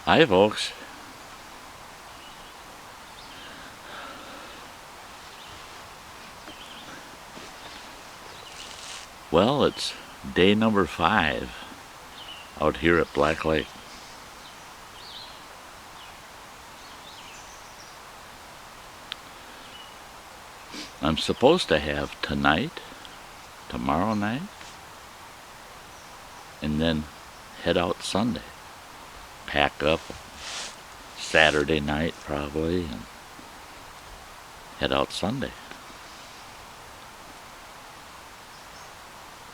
Hi, folks. Well, it's day number 5 out here at Black Lake. I'm supposed to have tonight, tomorrow night, and then head out Sunday. Pack up Saturday night probably and head out Sunday.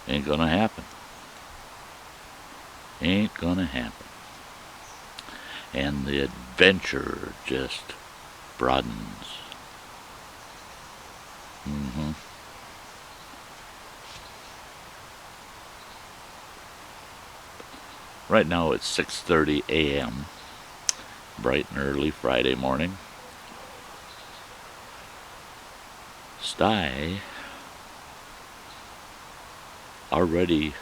Ain't gonna happen. Ain't gonna happen. And the adventure just broadens. Right now it's 6:30 a.m. bright and early Friday morning. Sty already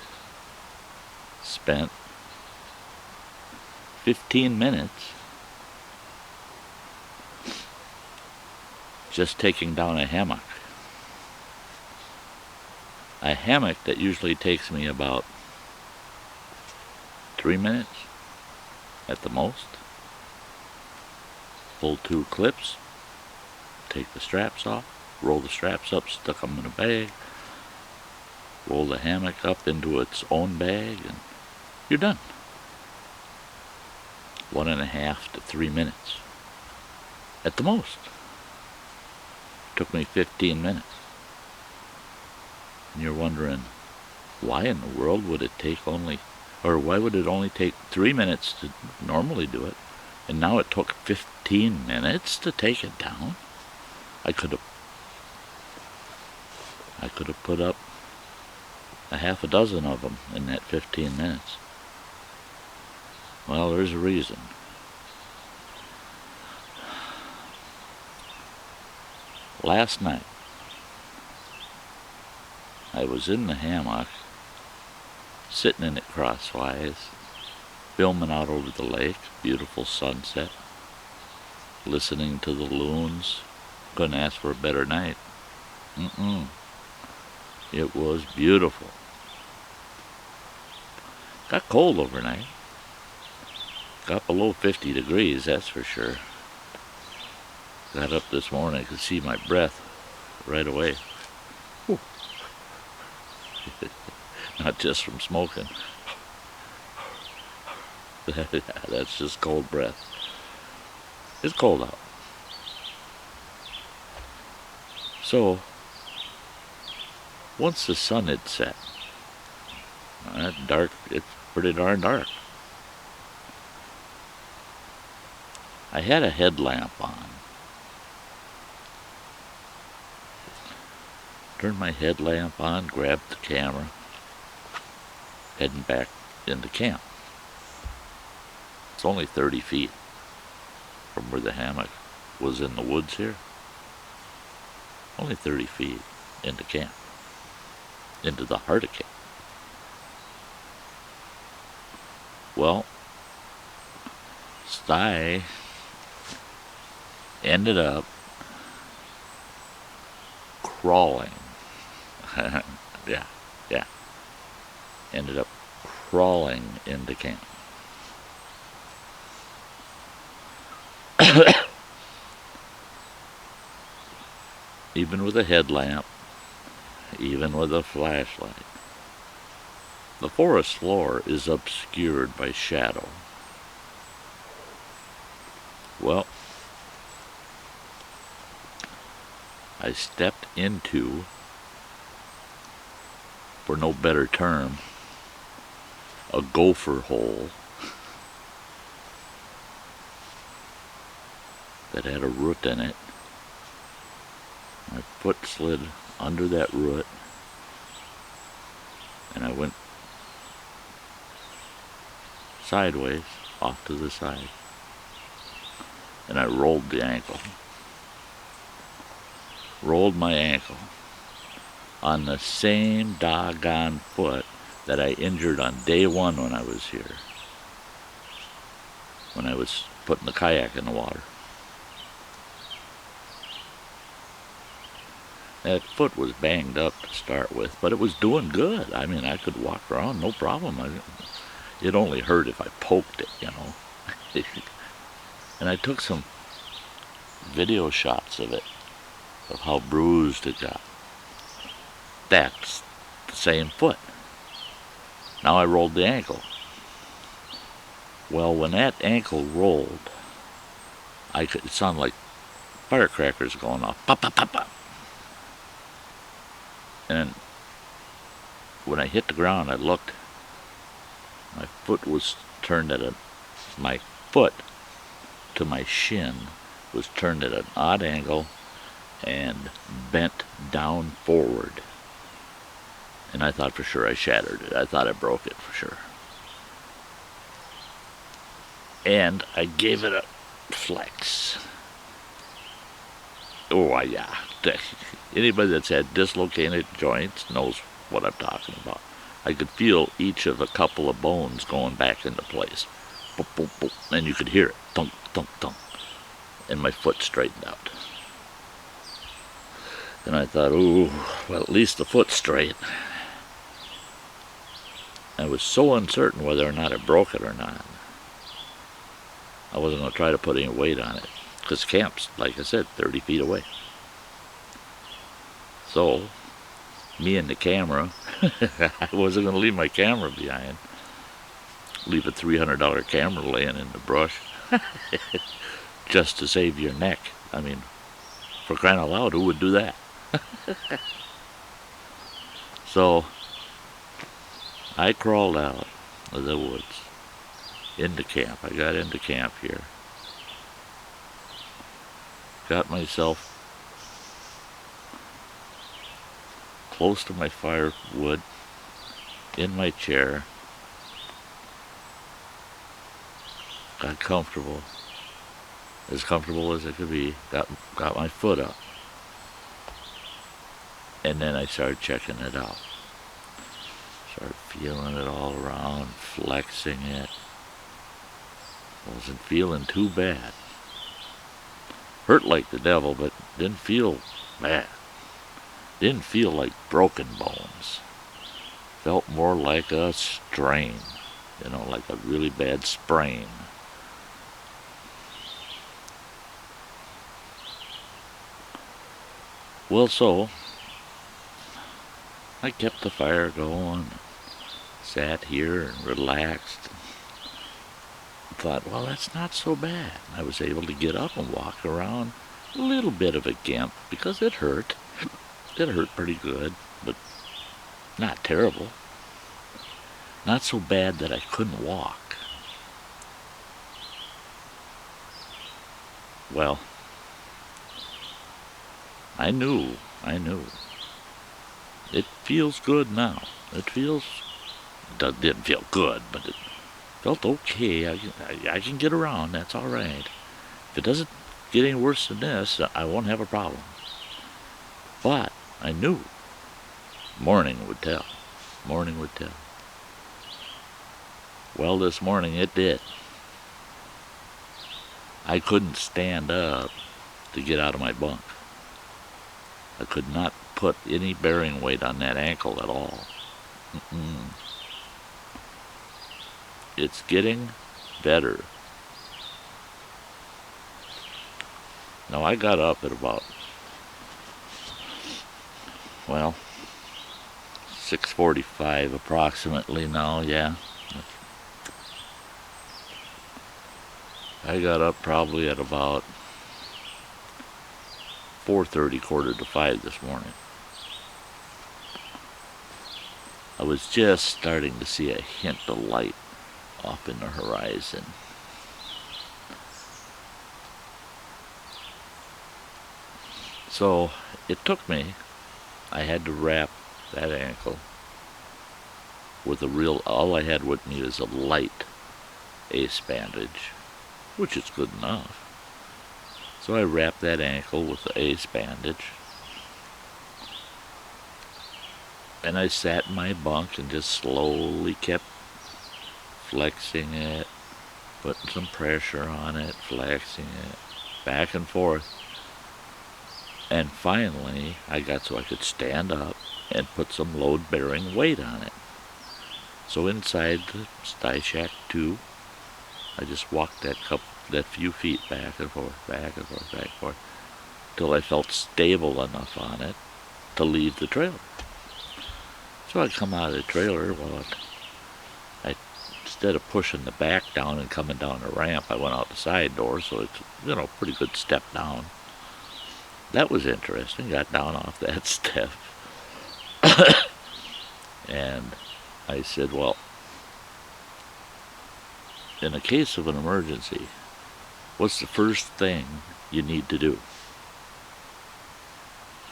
spent 15 minutes just taking down a hammock. A hammock that usually takes me about 3 minutes at the most. Pull 2 clips, take the straps off, roll the straps up, stuck them in a bag, roll the hammock up into its own bag, and you're done. 1.5 to 3 minutes at the most. Took me 15 minutes. And you're wondering, why in the world would it take only, or why would it only take 3 minutes to normally do it, and now it took 15 minutes to take it down? I could have put up a half a dozen of them in that 15 minutes. Well, there's a reason. Last night, I was in the hammock, sitting in it crosswise, filming out over the lake, beautiful sunset, listening to the loons. Couldn't ask for a better night. It was beautiful. Got cold overnight. Got below 50 degrees, that's for sure. Got up this morning, I could see my breath right away. Not just from smoking. That's just cold breath. It's cold out. So, once the sun had set, it's pretty darn dark. I had a headlamp on. Turned my headlamp on, grabbed the camera, heading back into camp. It's only 30 feet from where the hammock was in the woods here. Only 30 feet into camp, into the heart of camp. Well, Sty ended up crawling. yeah. Ended up crawling into camp. Even with a headlamp, even with a flashlight, the forest floor is obscured by shadow. Well, I stepped into, for no better term, a gopher hole that had a root in it. My foot slid under that root, and I went sideways off to the side, and I rolled the ankle. Rolled my ankle on the same doggone foot that I injured on day 1 when I was here. when I was putting the kayak in the water. That foot was banged up to start with, but it was doing good. I mean, I could walk around, no problem. It only hurt if I poked it, you know. And I took some video shots of it, of how bruised it got. That's the same foot. Now I rolled the ankle. Well, when that ankle rolled, it sounded like firecrackers going off. Pop, pop, pop, pop. And when I hit the ground, I looked. My foot was turned my foot to my shin was turned at an odd angle and bent down forward. And I thought for sure I shattered it. I thought I broke it for sure. And I gave it a flex. Oh, yeah. Anybody that's had dislocated joints knows what I'm talking about. I could feel each of a couple of bones going back into place. Boop, boop, boop. And you could hear it. Thunk, thunk, thunk. And my foot straightened out. And I thought, ooh, well, at least the foot's straight. I was so uncertain whether or not I broke it or not. I wasn't going to try to put any weight on it, because camp's, like I said, 30 feet away. So, me and the camera, I wasn't going to leave my camera behind. Leave a $300 camera laying in the brush just to save your neck. I mean, for crying out loud, who would do that? So, I crawled out of the woods into camp. I got into camp here. Got myself close to my firewood, in my chair. Got comfortable, as comfortable as it could be. Got my foot up. And then I started checking it out. Started feeling it all around, flexing it. Wasn't feeling too bad. Hurt like the devil, but didn't feel bad. Didn't feel like broken bones. Felt more like a strain, like a really bad sprain. Well, so I kept the fire going, sat here and relaxed. Thought, well, that's not so bad. I was able to get up and walk around. A little bit of a gimp because it hurt. It hurt pretty good, but not terrible. Not so bad that I couldn't walk. Well, I knew. It feels good now. It didn't feel good, but it felt okay. I can get around. That's all right. If it doesn't get any worse than this, I won't have a problem. But I knew morning would tell. Morning would tell. Well, this morning it did. I couldn't stand up to get out of my bunk. I could not put any bearing weight on that ankle at all. It's getting better. Now, I got up at about, 6:45 approximately now, yeah. I got up probably at about 4:30, 4:45 this morning. I was just starting to see a hint of light off in the horizon. So it took me, I had to wrap that ankle with all I had with me is a light ace bandage, which is good enough. So I wrapped that ankle with the ace bandage, and I sat in my bunk and just slowly kept flexing it, putting some pressure on it, flexing it, back and forth. And finally, I got so I could stand up and put some load-bearing weight on it. So inside the Sty Shack 2, I just walked that few feet back and forth, back and forth, back and forth, till I felt stable enough on it to leave the trailer. So I come out of the trailer, instead of pushing the back down and coming down the ramp, I went out the side door, so it's, pretty good step down. That was interesting, got down off that step. And I said, well, in the case of an emergency, what's the first thing you need to do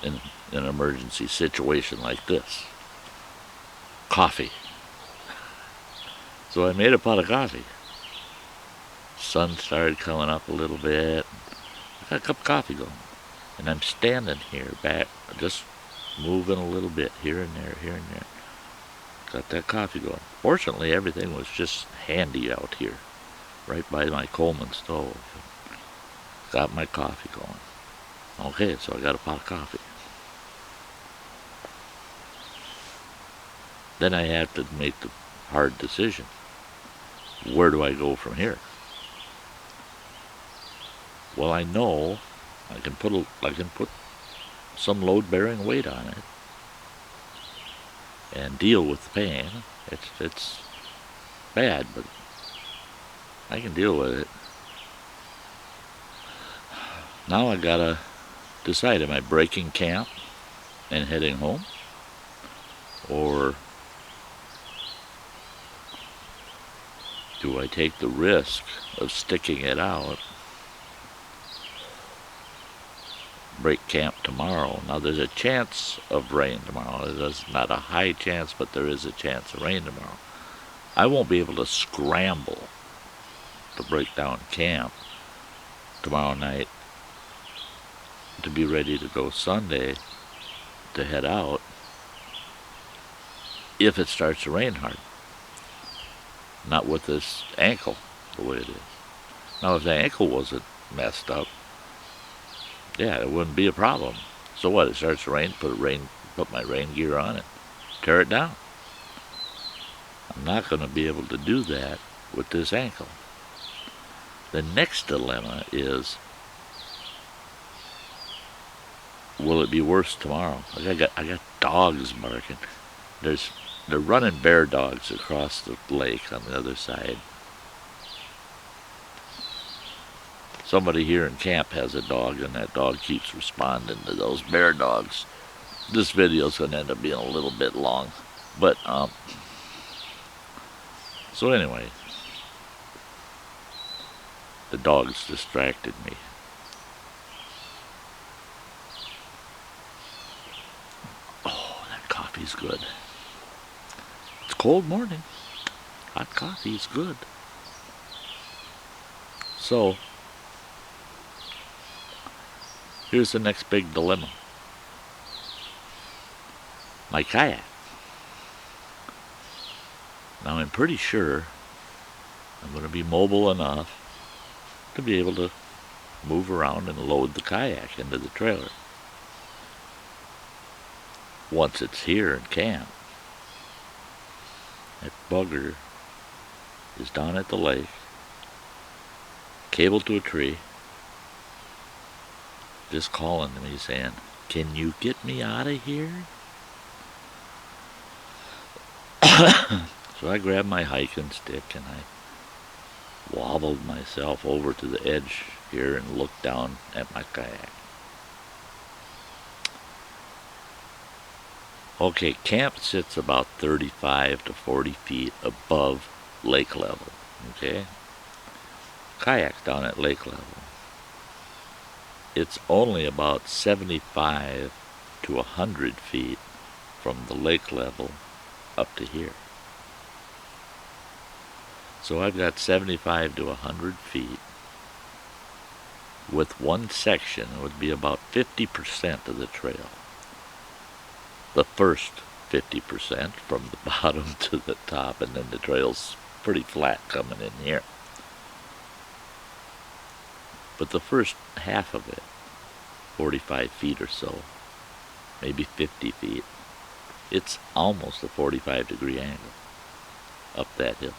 in an emergency situation like this? Coffee. So I made a pot of coffee. Sun started coming up a little bit. I got a cup of coffee going. And I'm standing here back, just moving a little bit here and there, here and there. Got that coffee going. Fortunately, everything was just handy out here, right by my Coleman stove. Got my coffee going. Okay, so I got a pot of coffee. Then I have to make the hard decision. Where do I go from here? Well, I know I can put some load-bearing weight on it and deal with the pain. It's bad, but I can deal with it. Now I gotta decide, am I breaking camp and heading home? Or do I take the risk of sticking it out, break camp tomorrow? Now there's a chance of rain tomorrow. There's not a high chance, but there is a chance of rain tomorrow. I won't be able to scramble to break down camp tomorrow night to be ready to go Sunday to head out if it starts to rain hard. Not with this ankle the way it is. Now if the ankle wasn't messed up, yeah, it wouldn't be a problem. So what, it starts to rain, put my rain gear on it, tear it down. I'm not going to be able to do that with this ankle. The next dilemma is, will it be worse tomorrow? I got dogs barking. They're running bear dogs across the lake on the other side. Somebody here in camp has a dog, and that dog keeps responding to those bear dogs. This video's going to end up being a little bit long, but so anyway, the dogs distracted me. Oh, that coffee's good. It's a cold morning. Hot coffee is good. So, here's the next big dilemma. My kayak. Now I'm pretty sure I'm going to be mobile enough to be able to move around and load the kayak into the trailer. Once it's here in camp, that bugger is down at the lake, cabled to a tree, just calling to me saying, "Can you get me out of here?" So I grabbed my hiking stick and I wobbled myself over to the edge here and looked down at my kayak. Okay, camp sits about 35 to 40 feet above lake level, okay? Kayak's down at lake level. It's only about 75 to 100 feet from the lake level up to here. So I've got 75 to 100 feet. With one section, it would be about 50% of the trail. The first 50% from the bottom to the top, and then the trail's pretty flat coming in here. But the first half of it, 45 feet or so, maybe 50 feet, it's almost a 45-degree angle up that hill.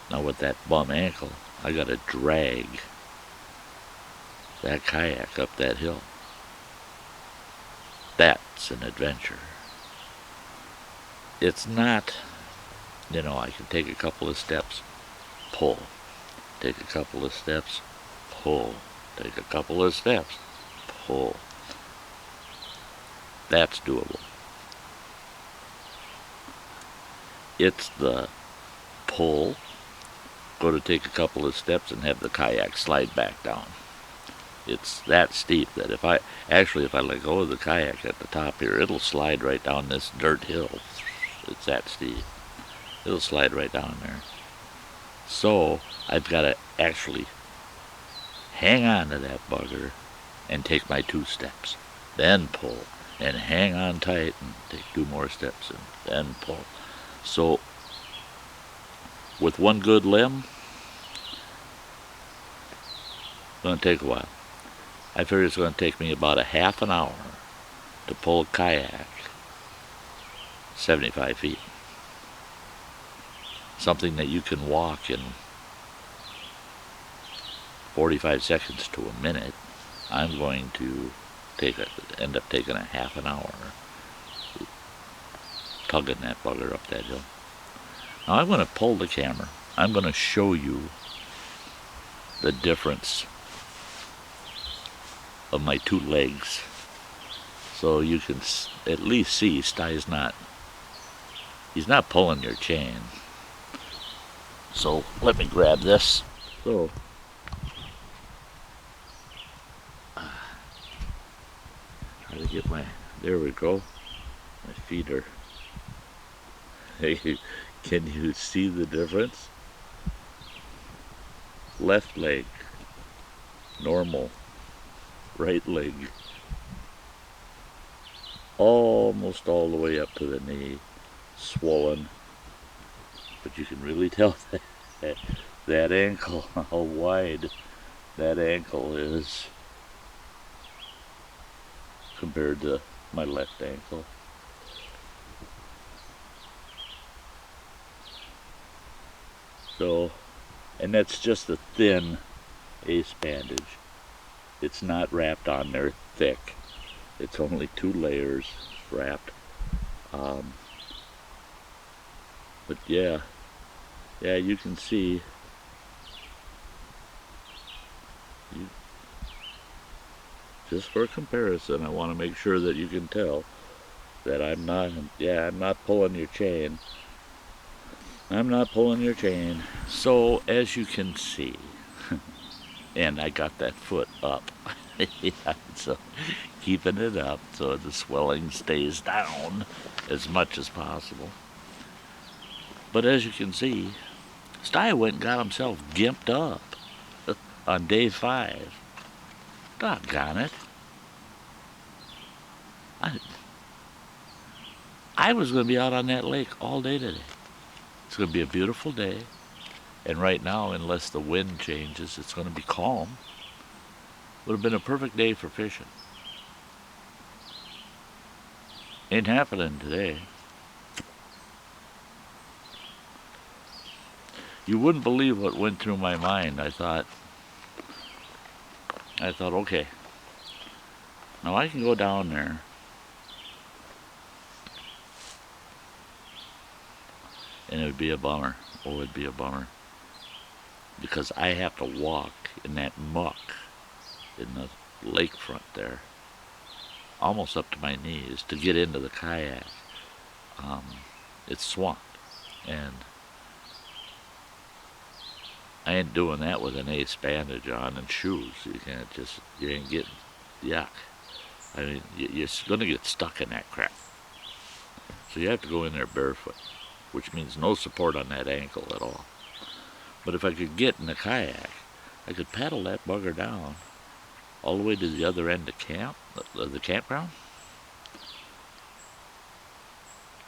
Now with that bum ankle, I gotta drag that kayak up that hill. That's an adventure. It's not, I can take a couple of steps, pull. Take a couple of steps, pull. Take a couple of steps, pull. That's doable. It's the pull, go to take a couple of steps and have the kayak slide back down. It's that steep that if I let go of the kayak at the top here, it'll slide right down this dirt hill. It's that steep. It'll slide right down there. So I've got to actually hang on to that bugger and take my 2 steps, then pull, and hang on tight and take 2 more steps and then pull. So with one good limb, it's going to take a while. I figure it's going to take me about a half an hour to pull a kayak 75 feet. Something that you can walk in 45 seconds to a minute. I'm going to end up taking a half an hour tugging that bugger up that hill. Now I'm going to pull the camera. I'm going to show you the difference of my 2 legs, so you can at least see Stye's he's not pulling your chain. So let me grab this. So try to get there we go. My feet are, hey, can you see the difference? Left leg, normal. Right leg, almost all the way up to the knee, swollen. But you can really tell that ankle, how wide that ankle is compared to my left ankle. So, and that's just a thin ace bandage. It's not wrapped on there thick. It's only 2 layers wrapped. But yeah, you can see. Just for comparison, I want to make sure that you can tell that I'm not pulling your chain. I'm not pulling your chain. So as you can see, and I got that foot up. Yeah, so keeping it up so the swelling stays down as much as possible. But as you can see, Stye went and got himself gimped up on day 5. Doggone it. I was going to be out on that lake all day today. It's going to be a beautiful day. And right now, unless the wind changes, it's going to be calm. Would have been a perfect day for fishing. Ain't happening today. You wouldn't believe what went through my mind. I thought, okay, now I can go down there and it would be a bummer. Oh, it'd be a bummer. Because I have to walk in that muck in the lakefront there, almost up to my knees, to get into the kayak. It's swamped, and I ain't doing that with an ace bandage on and shoes. You ain't getting, yuck. I mean, you're going to get stuck in that crap. So you have to go in there barefoot, which means no support on that ankle at all. But if I could get in the kayak, I could paddle that bugger down all the way to the other end of the campground.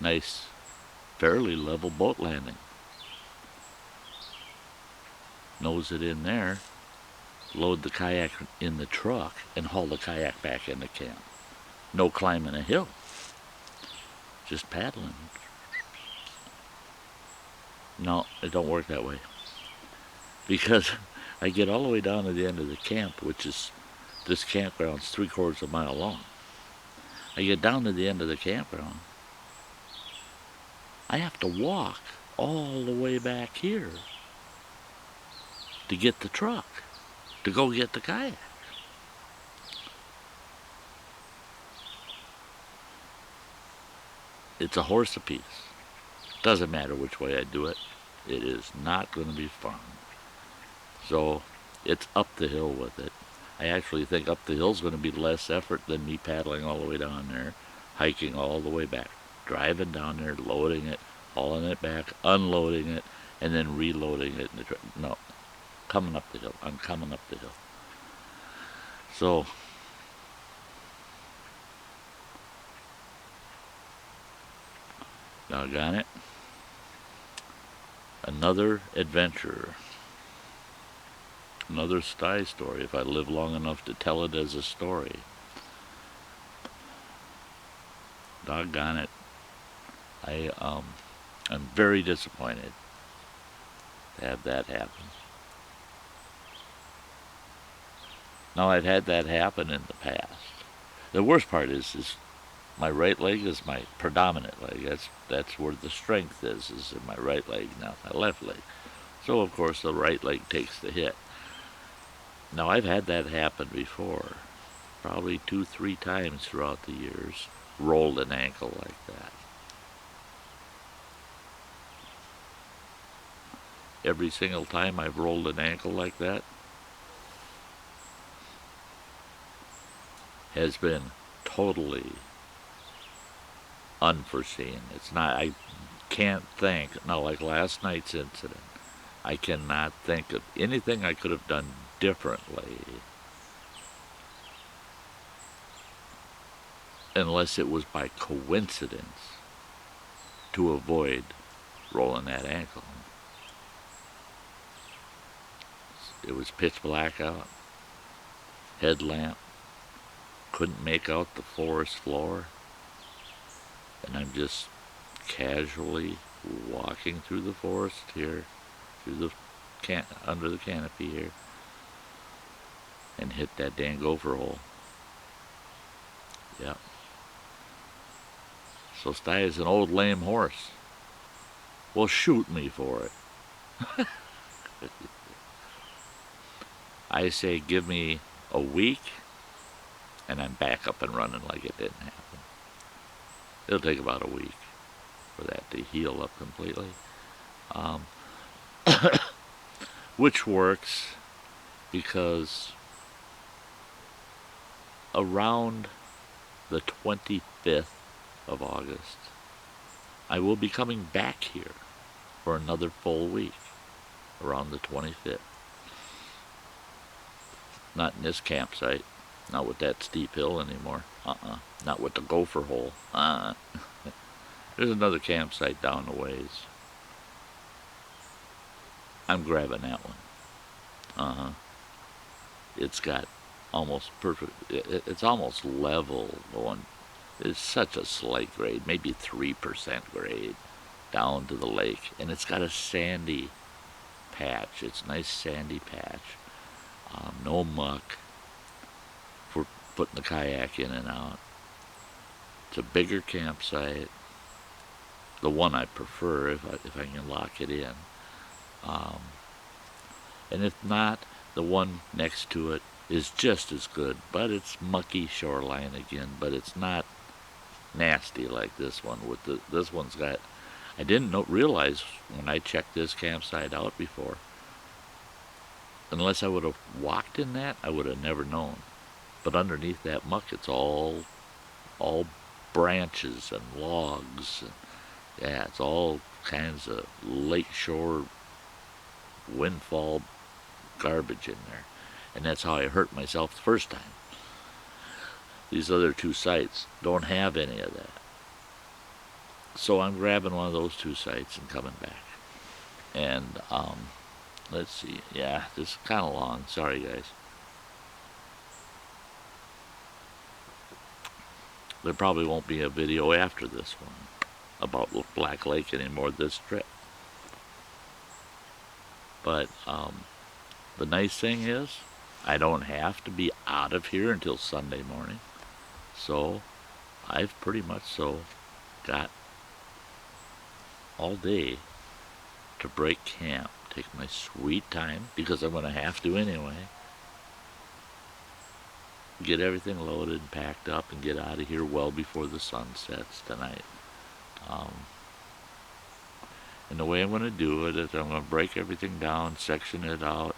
Nice, fairly level boat landing. nose it in there, load the kayak in the truck, and haul the kayak back into camp. No climbing a hill, just paddling. No, it don't work that way. Because I get all the way down to the end of the camp, which is, this campground's 3/4 of a mile long. I get down to the end of the campground. I have to walk all the way back here to get the truck, to go get the kayak. It's a horse apiece. Doesn't matter which way I do it. It is not going to be fun. So it's up the hill with it. I actually think up the hill is going to be less effort than me paddling all the way down there, hiking all the way back, driving down there, loading it, hauling it back, unloading it, and then reloading it in the truck. No, coming up the hill. I'm coming up the hill. So doggone it. Another adventure. Another Sty story, if I live long enough to tell it as a story. Doggone it. I'm very disappointed to have that happen. Now, I've had that happen in the past. The worst part is my right leg is my predominant leg. That's where the strength is in my right leg, not my left leg. So, of course, the right leg takes the hit. Now, I've had that happen before, probably 2-3 times throughout the years, rolled an ankle like that. Every single time I've rolled an ankle like that has been totally unforeseen. It's not, I can't think, now like last night's incident, I cannot think of anything I could have done differently unless it was by coincidence to avoid rolling that ankle. It was pitch black out, headlamp, couldn't make out the forest floor, and I'm just casually walking through the forest here, through the under the canopy here, and hit that dang gopher hole. Yep. So Sty is an old lame horse. Well, shoot me for it. I say give me a week, and I'm back up and running like it didn't happen. It'll take about a week for that to heal up completely. Which works because around the 25th of August, I will be coming back here for another full week, around the 25th. Not in this campsite, not with that steep hill anymore. Not with the gopher hole. There's another campsite down the ways. I'm grabbing that one. It's got almost perfect, it's almost level going. It's such a slight grade, maybe 3% grade down to the lake. And it's got a sandy patch. It's a nice sandy patch. No muck for putting the kayak in and out. It's a bigger campsite. The one I prefer if I can lock it in. And if not, the one next to it is just as good, but it's mucky shoreline again, but it's not nasty like this one. This one's got, I didn't realize when I checked this campsite out before, unless I would have walked in that, I would have never known. But underneath that muck, it's all branches and logs. And, yeah, it's all kinds of lakeshore windfall garbage in there. And that's how I hurt myself the first time. These other two sites don't have any of that. So I'm grabbing one of those two sites and coming back. And let's see. Yeah, this is kind of long. Sorry, guys. There probably won't be a video after this one about Black Lake anymore this trip. But the nice thing is, I don't have to be out of here until Sunday morning. So I've pretty much got all day to break camp, take my sweet time, because I'm going to have to anyway. Get everything loaded and packed up and get out of here well before the sun sets tonight. And the way I'm going to do it is I'm going to break everything down, section it out,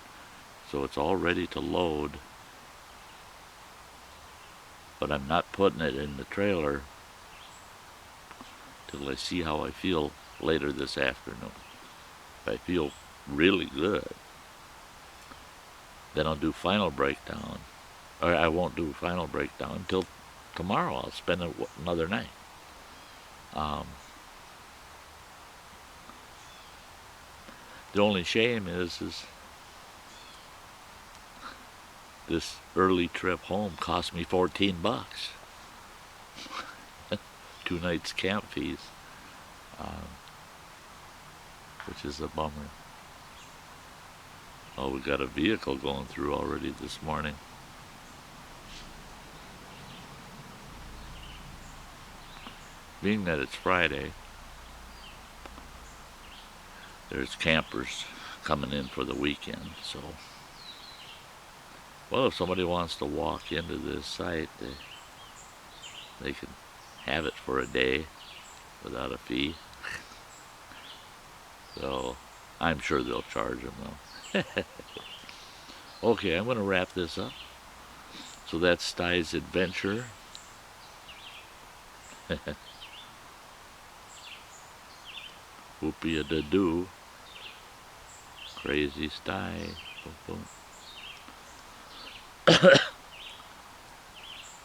so it's all ready to load. But I'm not putting it in the trailer till I see how I feel later this afternoon. If I feel really good, then I'll do final breakdown. Or I won't do final breakdown until tomorrow. I'll spend another night. The only shame is this early trip home cost me $14. 2 nights camp fees, which is a bummer. Oh, we got a vehicle going through already this morning. Being that it's Friday, there's campers coming in for the weekend, so, well, if somebody wants to walk into this site, they can have it for a day without a fee. So I'm sure they'll charge them though. Okay, I'm going to wrap this up. So that's Sty's adventure. Whoopie-a-da-doo. Crazy Sty.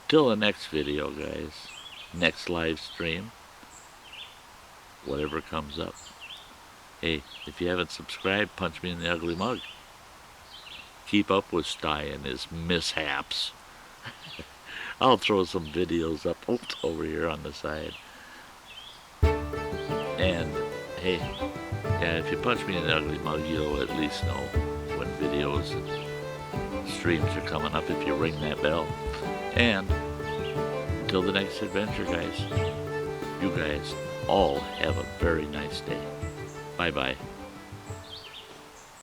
Till the next video, guys. Next live stream. Whatever comes up. Hey, if you haven't subscribed, punch me in the ugly mug. Keep up with Sty and his mishaps. I'll throw some videos up over here on the side. And, hey, yeah, if you punch me in the ugly mug, you'll at least know when videos and streams are coming up if you ring that bell. And until the next adventure, guys, you guys all have a very nice day. Bye-bye.